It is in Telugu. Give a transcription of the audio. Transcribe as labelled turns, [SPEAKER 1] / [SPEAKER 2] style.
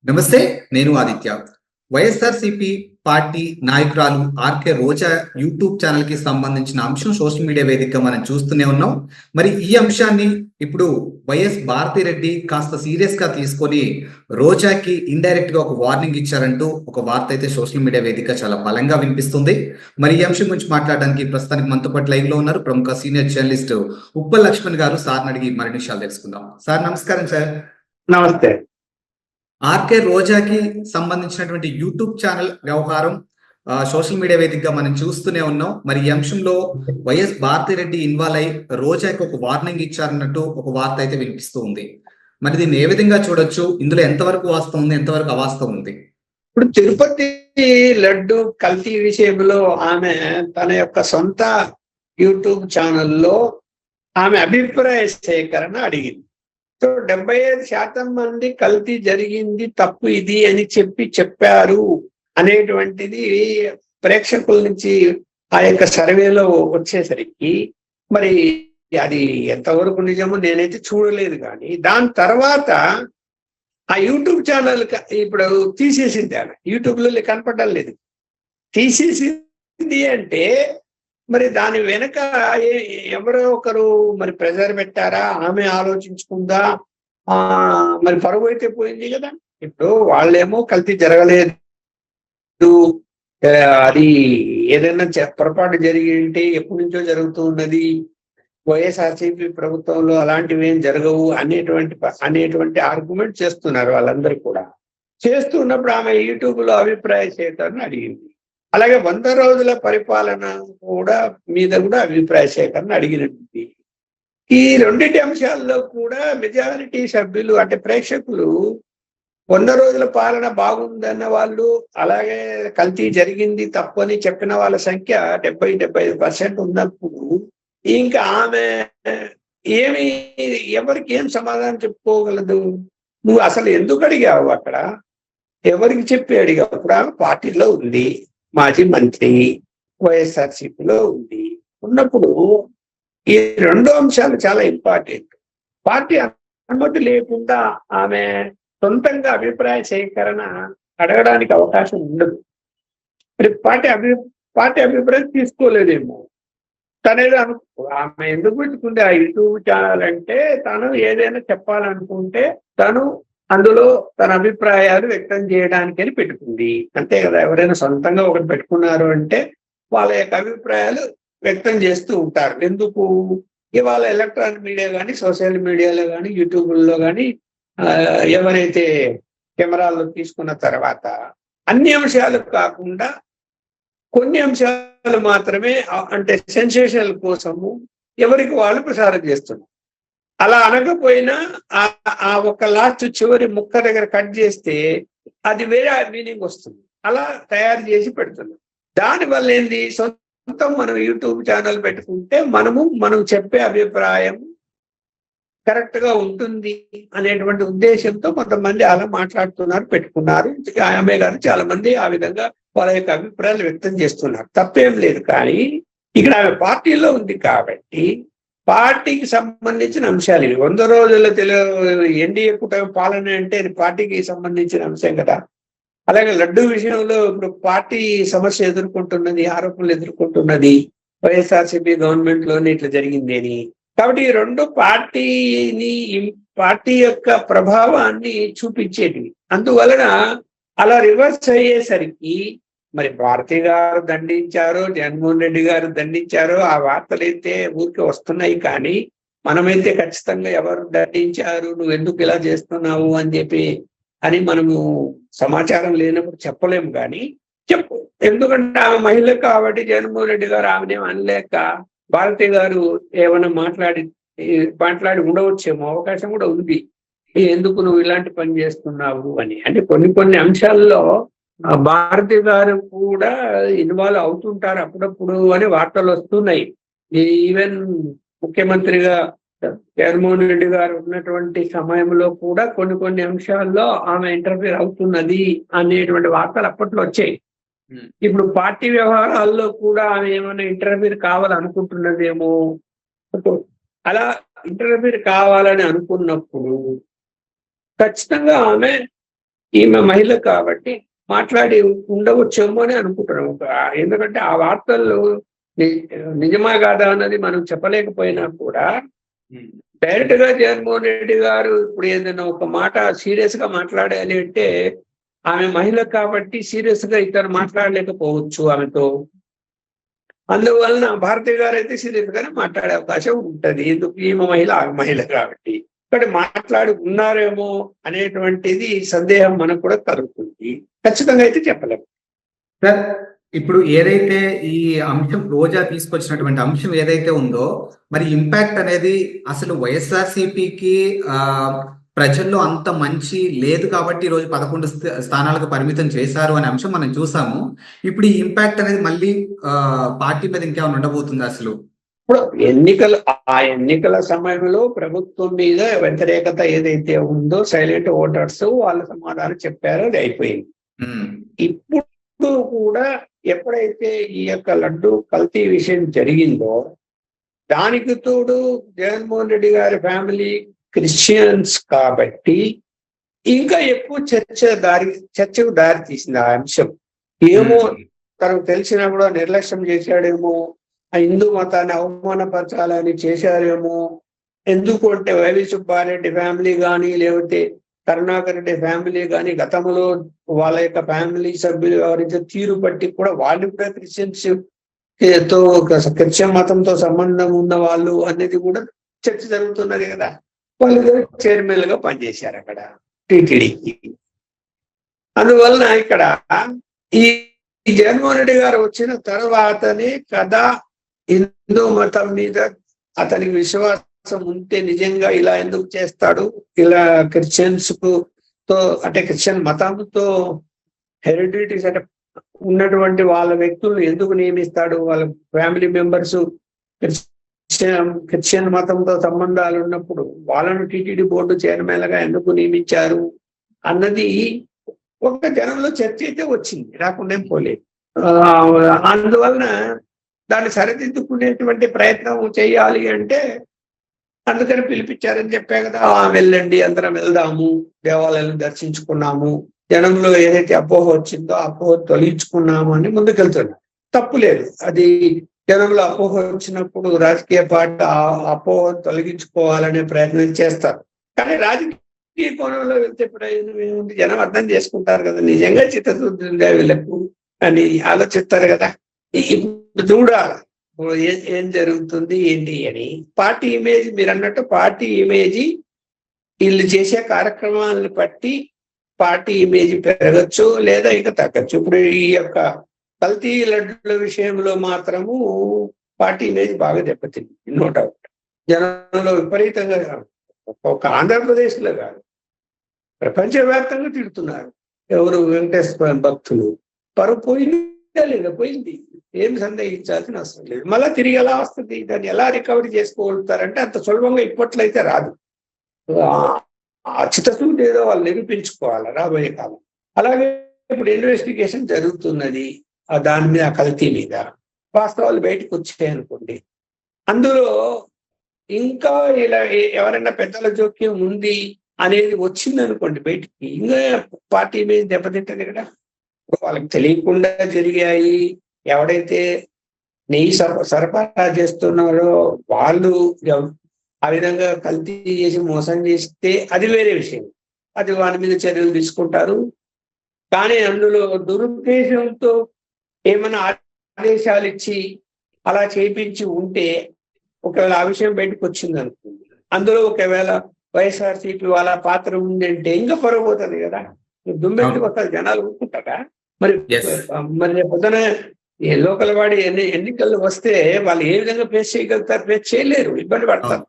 [SPEAKER 1] నమస్తే. నేను ఆదిత్య. వైఎస్ఆర్‌సీపీ పార్టీ నాయకురాలు ఆర్‌కే రోజా యూట్యూబ్ ఛానెల్‌కి సంబంధించిన అంశం సోషల్ మీడియా వేదికగా మనం చూస్తూనే ఉన్నాం. మరి ఈ అంశాన్ని ఇప్పుడు వైఎస్ భారతిరెడ్డి కాస్త సీరియస్‌గా తీసుకొని రోజాకి ఇండైరెక్ట్‌గా ఒక వార్నింగ్ ఇచ్చారంటూ ఒక వార్త అయితే సోషల్ మీడియా వేదికగా చాలా బలంగా వినిపిస్తుంది. మరి ఈ అంశం గురించి మాట్లాడడానికి ప్రస్తుతానికి మనతో పాటు లైవ్‌లో ఉన్నారు ప్రముఖ సీనియర్ జర్నలిస్ట్ ఉప్పల్ లక్ష్మణ్ గారు. సార్‌ని అడిగి మరిన్ని విషయాలు తెలుసుకుందాం. సార్ నమస్కారం సార్.
[SPEAKER 2] నమస్తే.
[SPEAKER 1] ఆర్కే రోజాకి సంబంధించినటువంటి యూట్యూబ్ ఛానల్ వ్యవహారం సోషల్ మీడియా వేదికగా మనం చూస్తూనే ఉన్నాం. మరి ఈ అంశంలో వైఎస్ భారతిరెడ్డి ఇన్వాల్వ్ అయి రోజాకి ఒక వార్నింగ్ ఇచ్చారన్నట్టు ఒక వార్త అయితే వినిపిస్తూ ఉంది. మరి దీన్ని ఏ విధంగా చూడొచ్చు? ఇందులో ఎంతవరకు వాస్తవం ఉంది, ఎంతవరకు అవాస్తవం ఉంది?
[SPEAKER 2] ఇప్పుడు తిరుపతి లడ్డు కల్తీ విషయంలో ఆమె తన యొక్క సొంత యూట్యూబ్ ఛానల్లో ఆమె అభిప్రాయ సేకరణ అడిగింది. సో 75% మంది కల్తీ జరిగింది, తప్పు ఇది అని చెప్పారు అనేటువంటిది ప్రేక్షకుల నుంచి ఆ యొక్క సర్వేలో వచ్చేసరికి మరి అది ఎంతవరకు నిజమో నేనైతే చూడలేదు. కానీ దాని తర్వాత ఆ యూట్యూబ్ ఛానల్ ఇప్పుడు తీసేసింది. ఆమె యూట్యూబ్లో కనపడడం లేదు. తీసేసింది అంటే మరి దాని వెనక ఎవరో ఒకరు మరి ప్రెజర్ పెట్టారా, ఆమె ఆలోచించుకుందా? మరి పరువు అయితే పోయింది కదా. ఇప్పుడు వాళ్ళేమో కల్తీ జరగలేదు, అది ఏదైనా పొరపాటు జరిగి ఉంటే ఎప్పటి నుంచో జరుగుతున్నది, వైఎస్ఆర్సీపీ ప్రభుత్వంలో అలాంటివి ఏం జరగవు అనేటువంటి ఆర్గ్యుమెంట్ చేస్తున్నారు వాళ్ళందరూ కూడా. చేస్తున్నప్పుడు ఆమె యూట్యూబ్ లో అభిప్రాయ సేకరణ అడిగింది. అలాగే 100 రోజుల పరిపాలన మీద కూడా అభిప్రాయ సేకరణ అడిగినట్టుంది. ఈ రెండింటి అంశాల్లో కూడా మెజారిటీ సభ్యులు అంటే ప్రేక్షకులు 100 రోజుల పాలన బాగుందన్న వాళ్ళు, అలాగే కల్తీ జరిగింది తప్పని చెప్పిన వాళ్ళ సంఖ్య 70-75% ఉన్నప్పుడు ఇంకా ఆమె ఎవరికి ఏం సమాధానం చెప్పుకోగలదు? నువ్వు అసలు ఎందుకు అడిగావు? అక్కడ ఎవరికి చెప్పి అడిగావు? ఇప్పుడు ఆమె పార్టీలో ఉంది, మాజీ మంత్రి, వైఎస్ఆర్సీపీలో ఉంది. ఉన్నప్పుడు ఈ రెండు అంశాలు చాలా ఇంపార్టెంట్. పార్టీ అనుమతి లేకుండా ఆమె సొంతంగా అభిప్రాయ సేకరణ అడగడానికి అవకాశం ఉండదు. మరి పార్టీ అభిప్రాయం తీసుకోలేదేమో. తనేదో ఆమె ఎందుకు పెట్టుకుంటే ఆ యూట్యూబ్ ఛానల్ అంటే తను ఏదైనా చెప్పాలనుకుంటే తను అందులో తన అభిప్రాయాలు వ్యక్తం చేయడానికని పెట్టుకుంది, అంతే కదా. ఎవరైనా సొంతంగా ఒకటి పెట్టుకున్నారు అంటే వాళ్ళ యొక్క అభిప్రాయాలు వ్యక్తం చేస్తూ ఉంటారు. ఎందుకు? ఇవాళ ఎలక్ట్రానిక్ మీడియా కానీ, సోషల్ మీడియాలో కానీ, యూట్యూబ్లో కానీ ఎవరైతే కెమెరాల్లో తీసుకున్న తర్వాత అన్ని అంశాలు కాకుండా కొన్ని అంశాలు మాత్రమే, అంటే సెన్సేషనల్ కోసము ఎవరికి వాళ్ళు ప్రసారం చేస్తున్నారు. అలా అనకపోయినా ఆ ఒక లాస్ట్ చివరి ముక్క దగ్గర కట్ చేస్తే అది వేరే మీనింగ్ వస్తుంది. అలా తయారు చేసి పెడుతున్నాం. దానివల్ల ఏంది? సొంతం మనం యూట్యూబ్ ఛానల్ పెట్టుకుంటే మనం చెప్పే అభిప్రాయం కరెక్ట్ గా ఉంటుంది అనేటువంటి ఉద్దేశంతో కొంతమంది అలా మాట్లాడుతున్నారు, పెట్టుకున్నారు. ఆమె గారు చాలా మంది ఆ విధంగా వాళ్ళ యొక్క అభిప్రాయాలు వ్యక్తం చేస్తున్నారు. తప్పేం లేదు. కానీ ఇక్కడ ఆమె పార్టీలో ఉంది కాబట్టి పార్టీకి సంబంధించిన అంశాలు ఇవి. 100 రోజుల ఎన్డీఏ కూటమి పాలన అంటే అది పార్టీకి సంబంధించిన అంశం కదా. అలాగే లడ్డు విషయంలో ఇప్పుడు పార్టీ సమస్య ఎదుర్కొంటున్నది, ఆరోపణలు ఎదుర్కొంటున్నది, వైఎస్ఆర్సీపీ గవర్నమెంట్ లోనే ఇట్లా జరిగింది అని. కాబట్టి ఈ రెండు పార్టీ యొక్క ప్రభావాన్ని చూపించేటివి. అందువలన అలా రివర్స్ అయ్యేసరికి మరి భారతి గారు దండించారో, జగన్మోహన్ రెడ్డి గారు దండించారో ఆ వార్తలు అయితే ఊరికి వస్తున్నాయి. కానీ మనమైతే ఖచ్చితంగా ఎవరు దండించారు, నువ్వు ఎందుకు ఇలా చేస్తున్నావు అని మనము సమాచారం లేనప్పుడు చెప్పలేము. కానీ చెప్పు, ఎందుకంటే ఆమె మహిళ కాబట్టి జగన్మోహన్ రెడ్డి గారు ఆమెనేం అనలేక భారతి గారు ఏమైనా మాట్లాడి ఉండవచ్చేమో, అవకాశం కూడా ఉంది. ఎందుకు నువ్వు ఇలాంటి పని చేస్తున్నావు అని. అంటే కొన్ని అంశాల్లో భారతి గారు కూడా ఇన్వాల్వ్ అవుతుంటారు అప్పుడప్పుడు అని వార్తలు వస్తున్నాయి. ఈవెన్ ముఖ్యమంత్రిగా జగన్మోహన్ రెడ్డి గారు ఉన్నటువంటి సమయంలో కూడా కొన్ని అంశాల్లో ఆమె ఇంటర్ఫీర్ అవుతున్నది అనేటువంటి వార్తలు అప్పట్లో వచ్చాయి. ఇప్పుడు పార్టీ వ్యవహారాల్లో కూడా ఆమె ఏమైనా ఇంటర్ఫీర్ కావాలనుకుంటున్నదేమో. అలా ఇంటర్ఫీర్ కావాలని అనుకున్నప్పుడు ఖచ్చితంగా ఆమె ఈమె మహిళ కాబట్టి మాట్లాడి ఉండవచ్చేమో అని అనుకుంటున్నాం. ఎందుకంటే ఆ వార్తల్లో నిజమా కాదా అన్నది మనం చెప్పలేకపోయినా కూడా డైరెక్ట్ గా జగన్మోహన్ రెడ్డి గారు ఇప్పుడు ఏదైనా ఒక మాట సీరియస్ గా మాట్లాడాలి అంటే ఆమె మహిళ కాబట్టి సీరియస్ గా ఇతను మాట్లాడలేకపోవచ్చు ఆమెతో. అందువలన భారతి గారు అయితే సీరియస్ గానే మాట్లాడే అవకాశం ఉంటది. ఎందుకు ఈమె మహిళ ఆమె మహిళ కాబట్టి. ఇక్కడ మాట్లాడి ఉన్నారేమో అనేటువంటిది సందేహం మనకు కూడా కలుగుతుంది. ఖచ్చితంగా అయితే చెప్పలేము.
[SPEAKER 1] సార్, ఇప్పుడు ఏదైతే ఈ అంశం రోజా తీసుకొచ్చినటువంటి అంశం ఏదైతే ఉందో, మరి ఇంపాక్ట్ అనేది అసలు వైఎస్ఆర్సీపీకి ప్రజల్లో అంత మంచి లేదు కాబట్టి ఈరోజు 11 స్థానాలకు పరిమితం చేశారు అనే అంశం మనం చూసాము. ఇప్పుడు ఈ ఇంపాక్ట్ అనేది మళ్ళీ పార్టీ మీద ఇంకేమైనా ఉండబోతుంది అసలు?
[SPEAKER 2] ఇప్పుడు ఆ ఎన్నికల సమయంలో ప్రభుత్వం మీద వ్యతిరేకత ఏదైతే ఉందో సైలెంట్ ఓటర్స్ వాళ్ళ సమాధానం చెప్పారో అది అయిపోయింది. ఇప్పుడు కూడా ఎప్పుడైతే ఈ యొక్క లడ్డు కల్తీ విషయం జరిగిందో దానికి తోడు జగన్మోహన్ రెడ్డి గారి ఫ్యామిలీ క్రిస్టియన్స్ కాబట్టి ఇంకా ఎక్కువ చర్చకు దారి తీసింది ఆ అంశం. ఏమో తనకు తెలిసినా కూడా నిర్లక్ష్యం చేశాడేమో, ఆ హిందూ మతాన్ని అవమానపరచాలని చేశారేమో. ఎందుకు అంటే వైవి సుబ్బారెడ్డి ఫ్యామిలీ కానీ లేకపోతే కరుణాకర్ రెడ్డి ఫ్యామిలీ కానీ గతంలో వాళ్ళ యొక్క ఫ్యామిలీ సభ్యులు ఎవరైతే తీరు బట్టి కూడా వాళ్ళు కూడా క్రిస్టియన్ మతంతో సంబంధం ఉన్న వాళ్ళు అనేది కూడా చర్చ జరుగుతున్నది కదా. వాళ్ళు చైర్మన్ గా పనిచేశారు అక్కడ టీటీడీకి. అందువలన ఇక్కడ ఈ జగన్మోహన్ రెడ్డి గారు వచ్చిన తర్వాతనే కదా హిందూ మతం మీద అతనికి విశ్వాసం ఉంటే నిజంగా ఇలా ఎందుకు చేస్తాడు, ఇలా క్రిస్టియన్స్ అంటే క్రిస్టియన్ మతంతో హెరిడిటీస్ అంటే ఉన్నటువంటి వాళ్ళ వ్యక్తులను ఎందుకు నియమిస్తాడు, వాళ్ళ ఫ్యామిలీ మెంబర్స్ క్రిస్టియన్ మతంతో సంబంధాలు ఉన్నప్పుడు వాళ్ళను టీటీడీ బోర్డు చైర్మన్ గా ఎందుకు నియమించారు అన్నది ఒక జనంలో చర్చ అయితే వచ్చింది, రాకుండా పోలేదు. అందువలన దాన్ని సరిదిద్దుకునేటువంటి ప్రయత్నం చేయాలి అంటే అందుకని పిలిపించారని చెప్పే కదా. వెళ్ళండి, అందరం వెళ్దాము, దేవాలయాలను దర్శించుకున్నాము, జనంలో ఏదైతే అపోహ వచ్చిందో అపోహ తొలగించుకున్నాము అని ముందుకెళ్తున్నారు. తప్పు లేదు. అది జనంలో అపోహ వచ్చినప్పుడు రాజకీయ పార్టీ ఆ అపోహ తొలగించుకోవాలనే ప్రయత్నం చేస్తారు. కానీ రాజకీయ కోణంలో వెళ్తే ప్రయోజనం ఏముంది? జనం అర్థం చేసుకుంటారు కదా, నిజంగా చిత్తశుద్ధి ఉందా వీళ్ళకు అని ఆలోచిస్తారు కదా. ఇప్పుడు చూడాలి ఏం జరుగుతుంది ఏంటి అని. పార్టీ ఇమేజ్ మీరు అన్నట్టు పార్టీ ఇమేజ్ వీళ్ళు చేసే కార్యక్రమాలను బట్టి పార్టీ ఇమేజ్ పెరగచ్చు లేదా ఇంకా తగ్గచ్చు. ఇప్పుడు ఈ యొక్క కల్తీ లడ్డుల విషయంలో మాత్రము పార్టీ ఇమేజ్ బాగా దెబ్బతింది, నో డౌట్. జనంలో విపరీతంగా ఒక ఆంధ్రప్రదేశ్ లో కాదు ప్రపంచవ్యాప్తంగా తిడుతున్నారు ఎవరు వెంకటేశ్వర భక్తులు. పరువు పోయిందా లేదా? పోయింది, ఏం సందేహించాల్సిన అవసరం లేదు. మళ్ళీ తిరిగి ఎలా వస్తుంది, దాన్ని ఎలా రికవరీ చేసుకోగలుగుతారంటే అంత సులభంగా ఇప్పట్లో అయితే రాదు. ఆ చిత్తశుద్ధి ఏదో వాళ్ళు నిరూపించుకోవాలి రాబోయే కాలం. అలాగే ఇప్పుడు ఇన్వెస్టిగేషన్ జరుగుతున్నది దాని మీద, కల్తీ మీద వాస్తవాలు బయటకు వచ్చాయి అనుకోండి, అందులో ఇంకా ఇలా ఎవరైనా పెద్దల జోక్యం ఉంది అనేది వచ్చింది అనుకోండి బయటికి, ఇంకా పార్టీ మీద దెబ్బతింటది కదా. వాళ్ళకి తెలియకుండా జరిగాయి, ఎవడైతే నెయ్యి సరఫరా చేస్తున్నారో వాళ్ళు ఆ విధంగా కల్తీ చేసి మోసం చేస్తే అది వేరే విషయం, అది వారి మీద చర్యలు తీసుకుంటారు. కానీ అందులో దురుద్దేశంతో ఏమైనా ఆదేశాలు ఇచ్చి అలా చేయించి ఉంటే ఒకవేళ ఆ విషయం బయటకు వచ్చింది అనుకుంది, అందులో ఒకవేళ వైఎస్ఆర్సీపీ వాళ్ళ పాత్ర ఉందంటే ఇంకా పొరపోతుంది కదా. దుమ్మెత్తి వస్తారు జనాలు ఊరుకుంటారా? మరి పొద్దున లోకల్ వాడి ఎన్నికలు వస్తే వాళ్ళు ఏ విధంగా ఫేస్ చేయగలుగుతారు? ఫేస్ చేయలేరు, ఇబ్బంది పడతారు.